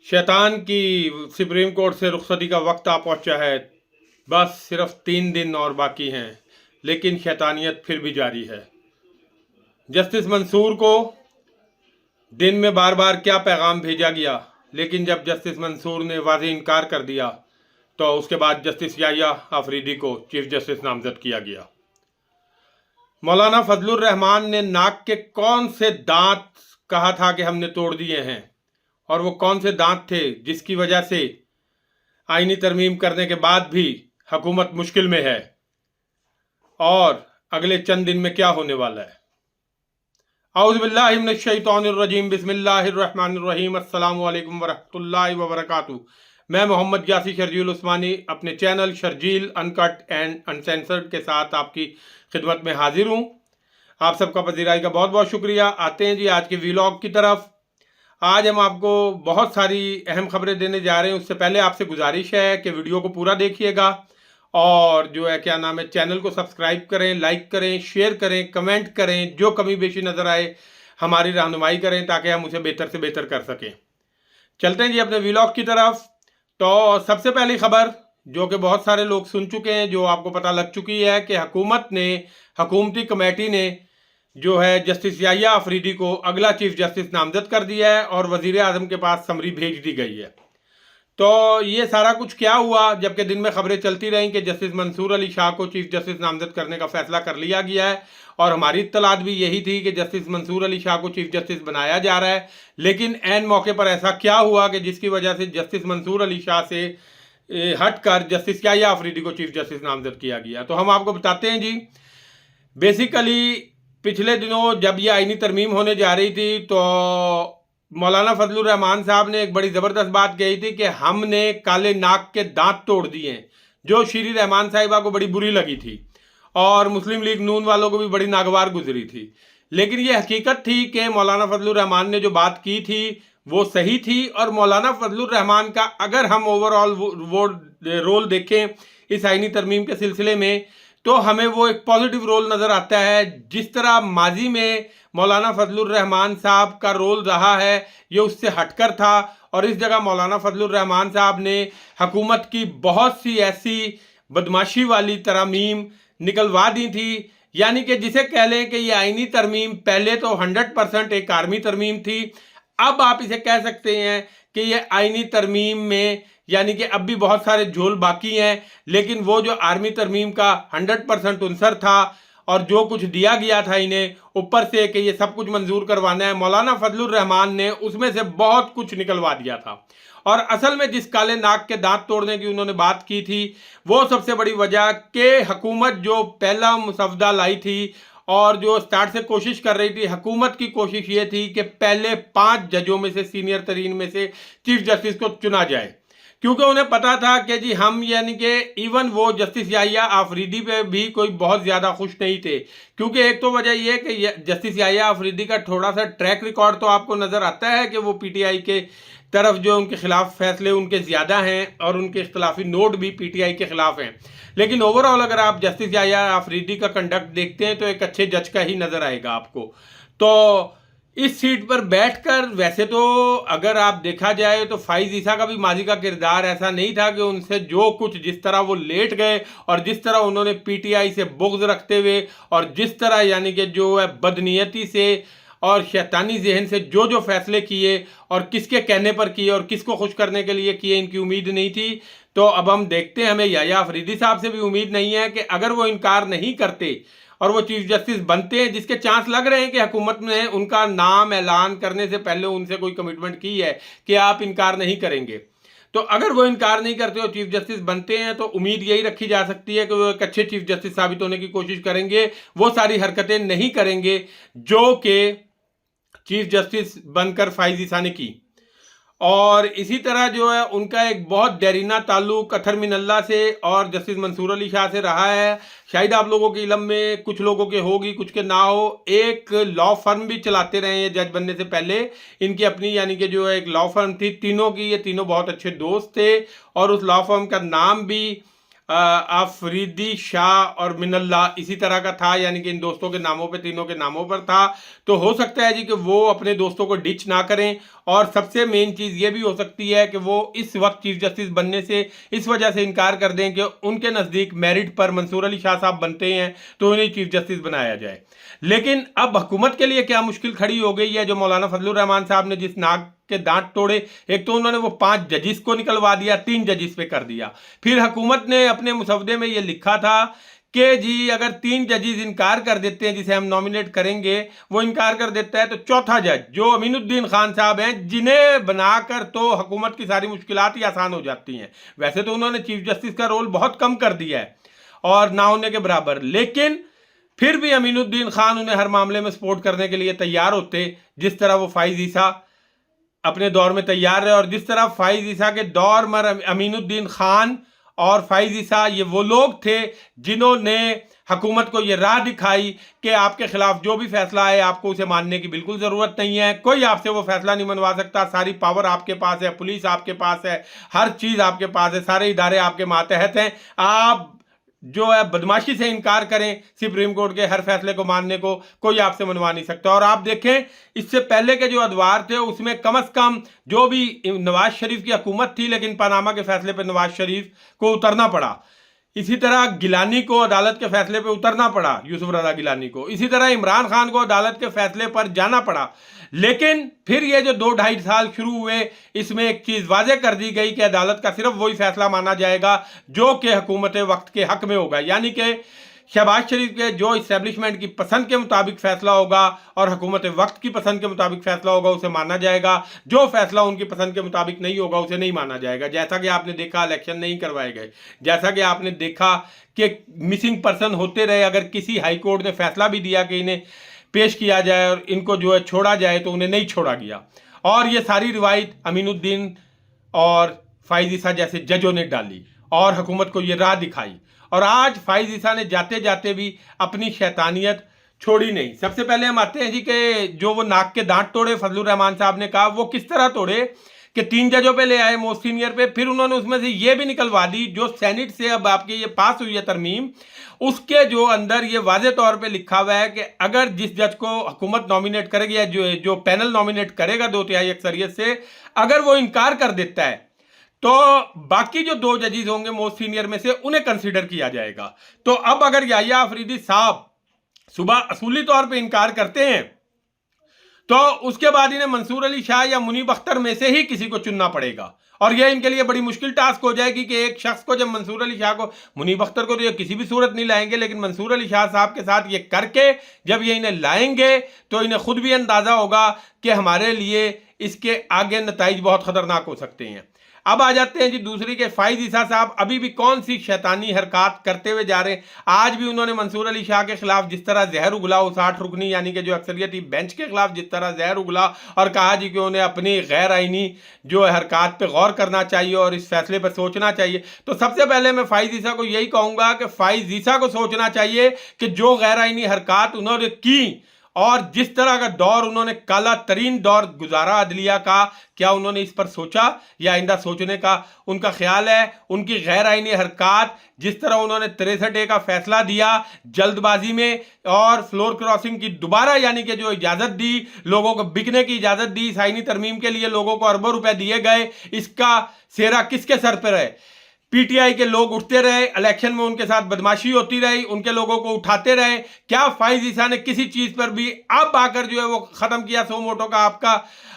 शैतान की supreme court से रुखसती का वक्त आ पहुंचा है। बस सिर्फ 3 दिन और बाकी हैं, लेकिन शैतानियत फिर भी जारी है। जस्टिस मंसूर को दिन में बार बार क्या पैगाम भेजा गया, लेकिन जब जस्टिस मंसूर ने वाज़ेह इनकार कर दिया तो उसके बाद जस्टिस याहिया आफरीदी को चीफ जस्टिस नामजद किया गया। मौलाना फजलुर रहमान ने नाक के कौन से दांत कहा था कि हमने तोड़ दिए हैं, और वो कौन से दांत थे जिसकी वजह से आईनी तरमीम करने के बाद भी हुकूमत मुश्किल में है, और अगले चंद दिन में क्या होने वाला है। औज़ु बिल्लाहि मिनश शैतानिर रजीम, बिस्मिल्लाहिर रहमानिर रहीम, अस्सलामु अलैकुम वरहमतुल्लाहि वबरकातुहू। मैं मोहम्मद यासी शर्जील उस्मानी अपने channel Sharjeel uncut and uncensored के साथ आपकी खिदमत में हाजिर हूँ। आप सबका पजीराई का बहुत बहुत शुक्रिया। आते हैं जी आज के व्लॉग की तरफ। आज हम आपको बहुत सारी अहम खबरें देने जा रहे हैं। उससे पहले आपसे गुजारिश है कि वीडियो को पूरा देखिएगा और जो है क्या नाम है, चैनल को सब्सक्राइब करें, लाइक करें, शेयर करें, कमेंट करें, जो कमी बेशी नज़र आए हमारी रहनुमाई करें ताकि हम उसे बेहतर से बेहतर कर सकें। चलते हैं जी अपने व्लॉग की तरफ। तो सबसे पहली खबर जो कि बहुत सारे लोग सुन चुके हैं, जो आपको पता लग चुकी है कि हुकूमती कमेटी ने जो है जस्टिस याहिया आफरीदी को अगला चीफ जस्टिस नामजद कर दिया है और वजीर आजम के पास समरी भेज दी गई है। तो ये सारा कुछ क्या हुआ, जबकि दिन में खबरें चलती रहीं कि जस्टिस मंसूर अली शाह को चीफ जस्टिस नामजद करने का फैसला कर लिया गया है, और हमारी इत्तलात भी यही थी कि जस्टिस मंसूर अली शाह को चीफ जस्टिस बनाया जा रहा है। लेकिन ऐन मौके पर ऐसा क्या हुआ कि जिसकी वजह से जस्टिस मंसूर अली शाह से हटकर जस्टिस याहिया आफरीदी को चीफ जस्टिस नामजद किया गया। तो हम आपको बताते हैं जी। बेसिकली पिछले दिनों जब ये आईनी तरमीम होने जा रही थी तो मौलाना फजलुर रहमान साहब ने एक बड़ी ज़बरदस्त बात कही थी कि हमने काले नाक के दांत तोड़ दिए हैं, जो श्री रहमान साहिबा को बड़ी बुरी लगी थी और मुस्लिम लीग नून वालों को भी बड़ी नागवार गुजरी थी। लेकिन ये हकीकत थी कि मौलाना फजलुर रहमान ने जो बात की थी वो सही थी, और मौलाना फजलुर रहमान का अगर हम ओवरऑल वो रोल देखें इस आईनी तरमीम के सिलसिले में तो हमें वो एक पॉजिटिव रोल नज़र आता है। जिस तरह माजी में मौलाना फजलुर रहमान साहब का रोल रहा है ये उससे हटकर था, और इस जगह मौलाना फजलुर रहमान साहब ने हुकूमत की बहुत सी ऐसी बदमाशी वाली तरमीम निकलवा दी थी। यानी कि जिसे कह लें कि ये आईनी तरमीम पहले तो 100% एक आर्मी तरमीम थी, अब आप इसे कह सकते हैं कि ये आईनी तरमीम में यानी कि अब भी बहुत सारे झोल बाकी हैं, लेकिन वो जो आर्मी तरमीम का 100% उनसर था और जो कुछ दिया गया था इन्हें ऊपर से कि ये सब कुछ मंजूर करवाना है, मौलाना फजलुर रहमान ने उसमें से बहुत कुछ निकलवा दिया था। और असल में जिस काले नाक के दांत तोड़ने की उन्होंने बात की थी वो सबसे बड़ी वजह कि हुकूमत जो पहला मुसवदा लाई थी और जो स्टार्ट से कोशिश कर रही थी, हुकूमत की कोशिश ये थी कि पहले 5 जजों में से सीनियर तरीन में से चीफ जस्टिस को चुना जाए, क्योंकि उन्हें पता था कि जी हम यानी कि इवन वो जस्टिस याहिया आफरीदी पे भी कोई बहुत ज़्यादा खुश नहीं थे। क्योंकि एक तो वजह यह कि जस्टिस याहिया आफरीदी का थोड़ा सा ट्रैक रिकॉर्ड तो आपको नज़र आता है कि वो पीटीआई के तरफ जो उनके खिलाफ फैसले उनके ज़्यादा हैं और उनके इख्तलाफी नोट भी पीटीआई के खिलाफ हैं। लेकिन ओवरऑल अगर आप जस्टिस याहिया आफरीदी का कंडक्ट देखते हैं तो एक अच्छे जज का ही नज़र आएगा आपको। तो इस सीट पर बैठकर वैसे तो अगर आप देखा जाए तो फाइज ईसा का भी माजी का किरदार ऐसा नहीं था कि उनसे जो कुछ जिस तरह वो लेट गए और जिस तरह उन्होंने पीटीआई से बुग़्ज़ रखते हुए और जिस तरह यानी कि जो है बदनीयती से और शैतानी जहन से जो जो फैसले किए और किसके कहने पर किए और किसको खुश करने के लिए किए, इनकी उम्मीद नहीं थी। तो अब हम देखते हैं, हमें याहिया आफरीदी साहब से भी उम्मीद नहीं है कि अगर वो इनकार नहीं करते और वो चीफ जस्टिस बनते हैं, जिसके चांस लग रहे हैं कि हुकूमत ने उनका नाम ऐलान करने से पहले उनसे कोई कमिटमेंट की है कि आप इनकार नहीं करेंगे, तो अगर वो इनकार नहीं करते और चीफ जस्टिस बनते हैं तो उम्मीद यही रखी जा सकती है कि वो एक अच्छे चीफ जस्टिस साबित होने की कोशिश करेंगे। वो सारी हरकतें नहीं करेंगे जो कि चीफ जस्टिस बनकर फाइज ईसा ने की। और इसी तरह जो है उनका एक बहुत देरीना ताल्लुक अथर मिनल्ला से और जस्टिस मंसूर अली शाह से रहा है। शायद आप लोगों के इल्म में कुछ लोगों के होगी, कुछ के ना हो। एक लॉ फर्म भी चलाते रहे हैं जज बनने से पहले, इनकी अपनी यानी कि जो है एक लॉ फर्म थी तीनों की, ये तीनों बहुत अच्छे दोस्त थे और उस लॉ फर्म का नाम भी आफरीदी, शाह और मिनल्ला इसी तरह का था, यानी कि इन दोस्तों के नामों पे, तीनों के नामों पर था। तो हो सकता है जी कि वो अपने दोस्तों को डिच ना करें, और सबसे मेन चीज़ ये भी हो सकती है कि वो इस वक्त चीफ जस्टिस बनने से इस वजह से इनकार कर दें कि उनके नज़दीक मेरिट पर मंसूर अली शाह साहब बनते हैं तो उन्हें चीफ जस्टिस बनाया जाए। लेकिन अब हुकूमत के लिए क्या मुश्किल खड़ी हो गई है, जो मौलाना फजलुर रहमान साहब ने जिस नाक के दांत तोड़े, एक तो उन्होंने वो 5 जजिस को निकलवा दिया, 3 जजिस पे कर दिया। फिर हुकूमत ने अपने मुसवदे में ये लिखा था कि जी अगर 3 जजिस इनकार कर देते हैं जिसे हम नॉमिनेट करेंगे, वो इनकार कर देता है, तो चौथा जज जो अमीनुद्दीन खान साहब हैं, जिन्हें बनाकर तो हुकूमत की सारी मुश्किलात ही आसान हो जाती हैं। वैसे तो उन्होंने चीफ जस्टिस का रोल बहुत कम कर दिया है और ना होने के बराबर, लेकिन फिर भी अमीनुद्दीन खान उन्हें हर मामले में सपोर्ट करने के लिए तैयार होते, जिस तरह वो फाइज ईसा अपने दौर में तैयार रहे, और जिस तरह फाइज ईसा के दौर में अमीनुद्दीन खान और फाइज ईसा ये वो लोग थे जिन्होंने हुकूमत को ये राह दिखाई कि आपके खिलाफ जो भी फैसला आए आपको उसे मानने की बिल्कुल ज़रूरत नहीं है, कोई आपसे वो फैसला नहीं मनवा सकता, सारी पावर आपके पास है, पुलिस आपके पास है, हर चीज़ आपके पास है, सारे इदारे आपके मातहत हैं, आप जो है बदमाशी से इनकार करें सुप्रीम कोर्ट के हर फैसले को मानने को, कोई आपसे मनवा नहीं सकता। और आप देखें इससे पहले के जो अदवार थे उसमें कम से कम जो भी नवाज शरीफ की हुकूमत थी, लेकिन पनामा के फैसले पर नवाज शरीफ को उतरना पड़ा। इसी तरह गिलानी को अदालत के फैसले पर उतरना पड़ा, यूसुफ रजा गिलानी को। इसी तरह इमरान खान को अदालत के फैसले पर जाना पड़ा। लेकिन फिर ये जो 2-2.5 साल शुरू हुए, इसमें एक चीज़ वाजे कर दी गई कि अदालत का सिर्फ वही फैसला माना जाएगा जो कि हुकूमत वक्त के हक में होगा, यानी कि शहबाज शरीफ के जो इस्टेब्लिशमेंट की पसंद के मुताबिक फैसला होगा और हुकूमत वक्त की पसंद के मुताबिक फैसला होगा उसे माना जाएगा, जो फैसला उनकी पसंद के मुताबिक नहीं होगा उसे नहीं माना जाएगा। जैसा कि आपने देखा इलेक्शन नहीं करवाए गए, जैसा कि आपने देखा कि मिसिंग पर्सन होते रहे, अगर किसी हाई कोर्ट ने फैसला भी दिया कि इन्हें पेश किया जाए और इनको जो है छोड़ा जाए तो उन्हें नहीं छोड़ा गया। और ये सारी रिवायत अमीनुद्दीन और फाइज ईसा जैसे जजों ने डाली और हुकूमत को ये राह दिखाई, और आज फाइज ईसा ने जाते जाते भी अपनी शैतानियत छोड़ी नहीं। सबसे पहले हम आते हैं जी कि जो वो नाक के दांत तोड़े फजलुर रहमान साहब ने कहा, वो किस तरह तोड़े कि 3 जजों पे ले आए मोस्ट सीनियर पे, फिर उन्होंने उसमें से ये भी निकलवा दी जो सेनेट से अब आपकी ये पास हुई है तरमीम, उसके जो अंदर ये वाजे तौर पे लिखा हुआ है कि अगर जिस जज को हुकूमत नॉमिनेट करेगी या जो पैनल नॉमिनेट करेगा 2/3 अक्सरियत से, अगर वो इनकार कर देता है तो बाकी जो 2 जजेस होंगे मोस्ट सीनियर में से उन्हें कंसीडर किया जाएगा। तो अब अगर याहिया अफरीदी साहब सुबह असूली तौर पे इनकार करते हैं तो उसके बाद इन्हें मंसूर अली शाह या मुनीब अख्तर में से ही किसी को चुनना पड़ेगा, और यह इनके लिए बड़ी मुश्किल टास्क हो जाएगी कि एक शख्स को, जब मंसूर अली शाह को, मुनीब अख्तर को तो ये किसी भी सूरत नहीं लाएंगे, लेकिन मंसूर अली शाह साहब के साथ ये करके जब ये इन्हें लाएंगे तो इन्हें खुद भी अंदाजा होगा कि हमारे लिए इसके आगे नताइज बहुत खतरनाक हो सकते हैं। अब आ जाते हैं जी दूसरी के फाइज ईसा साहब अभी भी कौन सी शैतानी हरकत करते हुए जा रहे हैं। आज भी उन्होंने मंसूर अली शाह के खिलाफ जिस तरह जहर उगला, उस 8 रुकनी यानी कि जो अक्सरियती बेंच के खिलाफ जिस तरह जहर उगला और कहा जी कि उन्हें अपनी गैर आइनी जो हरकत पे गौर करना चाहिए और इस फैसले पर सोचना चाहिए, तो सबसे पहले मैं फाइज ईसा को यही कहूँगा कि फाइज ईसा को सोचना चाहिए कि जो गैर आइनी हरकत उन्होंने की और जिस तरह का दौर उन्होंने, काला तरीन दौर गुजारा अदलिया का, क्या उन्होंने इस पर सोचा या आइंदा सोचने का उनका ख्याल है? उनकी गैर आइनी हरकत, जिस तरह उन्होंने 63A का फैसला दिया जल्दबाजी में और फ्लोर क्रॉसिंग की दोबारा यानी कि जो इजाज़त दी, लोगों को बिकने की इजाज़त दी, इस आइनी तरमीम के लिए लोगों को अरबों रुपए दिए गए, इसका सेहरा किसके सर पर है? पीटीआई के लोग उठते रहे, इलेक्शन में उनके साथ बदमाशी होती रही, उनके लोगों को उठाते रहे। क्या फाइज ईसा ने किसी चीज पर भी अब आकर जो है वो खत्म किया सो मोटो का आपका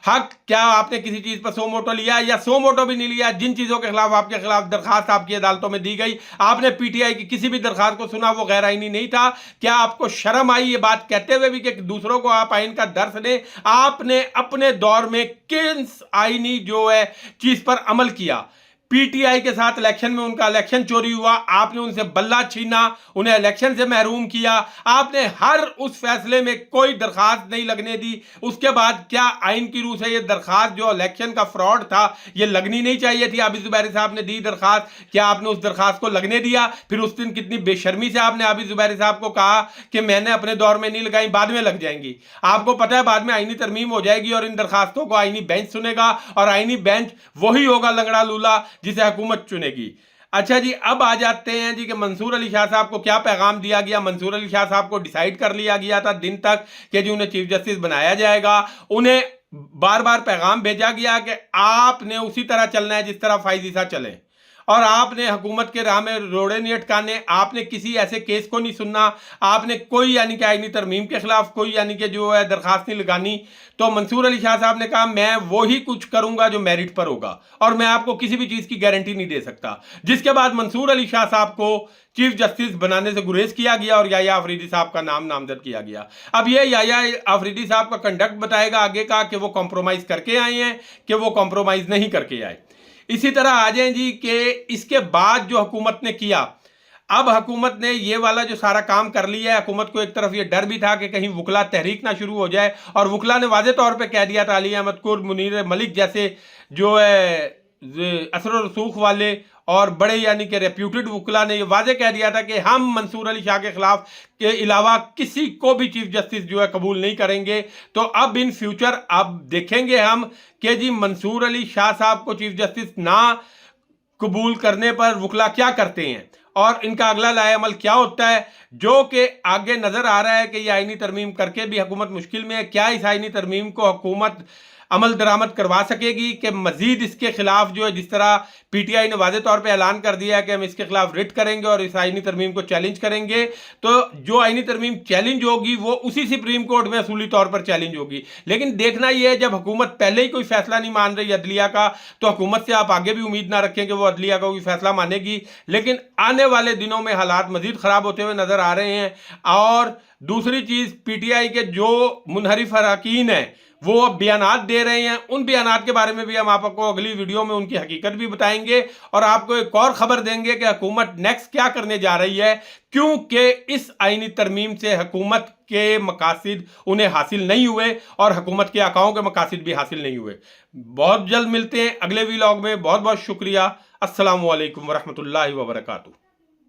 हक? क्या आपने किसी चीज पर सो मोटो लिया या सो मोटो भी नहीं लिया? जिन चीजों के खिलाफ आपके खिलाफ दरखास्त आपकी अदालतों में दी गई, आपने पीटीआई की किसी भी दरखास्त को सुना? वो गैर आइनी नहीं था। क्या आपको शर्म आई ये बात कहते हुए भी कि दूसरों को आप आइन का दर्स दें? आपने अपने दौर में किस आइनी जो है चीज पर अमल किया? पीटीआई के साथ इलेक्शन में उनका इलेक्शन चोरी हुआ, आपने उनसे बल्ला छीना, उन्हें इलेक्शन से महरूम किया, आपने हर उस फैसले में कोई दरखास्त नहीं लगने दी। उसके बाद क्या आइन की रूह से ये दरखास्त जो इलेक्शन का फ्रॉड था ये लगनी नहीं चाहिए थी? आबिद जुबैरी साहब ने दी दरखास्त, क्या आपने उस दरखास्त को लगने दिया? फिर उस दिन कितनी बेशर्मी से आपने आबिद जुबैरी साहब को कहा कि मैंने अपने दौर में नहीं लगाई, बाद में लग जाएंगी। आपको पता है बाद में आइनी तरमीम हो जाएगी और इन दरखास्तों को आइनी बेंच सुनेगा और आइनी बेंच वही होगा लंगड़ा लूला जिसे हुकूमत चुनेगी। अच्छा जी, अब आ जाते हैं जी कि मंसूर अली शाह साहब को क्या पैगाम दिया गया। मंसूर अली शाह साहब को डिसाइड कर लिया गया था दिन तक कि जी उन्हें चीफ जस्टिस बनाया जाएगा। उन्हें बार बार पैगाम भेजा गया कि आपने उसी तरह चलना है जिस तरह फाइज ईसा चले, और आपने हुकूमत के राह में रोड़े नहीं अटकाने, आपने किसी ऐसे केस को नहीं सुनना, आपने कोई यानी कि आईनी तरमीम के खिलाफ कोई यानी कि जो है दरखास्त नहीं लगानी। तो मंसूर अली शाह साहब ने कहा मैं वो ही कुछ करूंगा जो मेरिट पर होगा, और मैं आपको किसी भी चीज की गारंटी नहीं दे सकता। जिसके बाद मंसूर अली शाह साहब को चीफ जस्टिस बनाने से गुरेज किया गया और याया अफरीदी साहब का नाम नामजद किया गया। अब ये याया अफरीदी साहब का कंडक्ट बताएगा आगे का कि वो कॉम्प्रोमाइज करके आए हैं कि वो कॉम्प्रोमाइज नहीं करके आए। इसी तरह आ जाए जी कि इसके बाद जो हुकूमत ने किया, अब हुकूमत ने ये वाला जो सारा काम कर लिया है। हुकूमत को एक तरफ ये डर भी था कि कहीं वकला तहरीक ना शुरू हो जाए, और वकला ने वाज़े तौर पे कह दिया था, अली अहमद कुर्द, मुनीर मलिक जैसे जो है असर रसूख वाले और बड़े यानी कि रेप्यूटेड वकला ने ये वाजे कह दिया था कि हम मंसूर अली शाह के खिलाफ के अलावा किसी को भी चीफ जस्टिस जो है कबूल नहीं करेंगे। तो अब इन फ्यूचर अब देखेंगे हम कि जी मंसूर अली शाह साहब को चीफ जस्टिस ना कबूल करने पर वकला क्या करते हैं और इनका अगला लाएअमल क्या होता है, जो कि आगे नजर आ रहा है कि ये आईनी तरमीम करके भी हुकूमत मुश्किल में है। क्या इस आईनी तरमीम को हुकूमत अमल दरामद करवा सकेगी कि मजीद इसके खिलाफ जो है, जिस तरह पीटीआई ने वादे तौर पे ऐलान कर दिया है कि हम इसके खिलाफ रिट करेंगे और इस आईनी तरमीम को चैलेंज करेंगे, तो जो आईनी तरमीम चैलेंज होगी वो उसी सुप्रीम कोर्ट में असूली तौर पर चैलेंज होगी। लेकिन देखना यह है, जब हुकूमत पहले ही कोई फैसला नहीं मान रही अदलिया का, तो हुकूमत से आप आगे भी उम्मीद ना रखें कि वो अदलिया का कोई फैसला मानेगी। लेकिन आने वाले दिनों में हालात मजीद खराब होते हुए नजर आ रहे हैं। और दूसरी चीज, पीटीआई के जो मुनहरिफ अरकान हैं वो अब बयानात दे रहे हैं, उन बयानात के बारे में भी हम आपको अगली वीडियो में उनकी हकीकत भी बताएंगे और आपको एक और खबर देंगे कि हुकूमत नेक्स्ट क्या करने जा रही है, क्योंकि इस आईनी तरमीम से हुकूमत के मकासद उन्हें हासिल नहीं हुए और हुकूमत के आकाओं के मकासद भी हासिल नहीं हुए। बहुत जल्द मिलते हैं अगले व्लॉग में। बहुत बहुत शुक्रिया। अस्सलामु अलैकुम वरहमतुल्लाहि वबरकातुहू।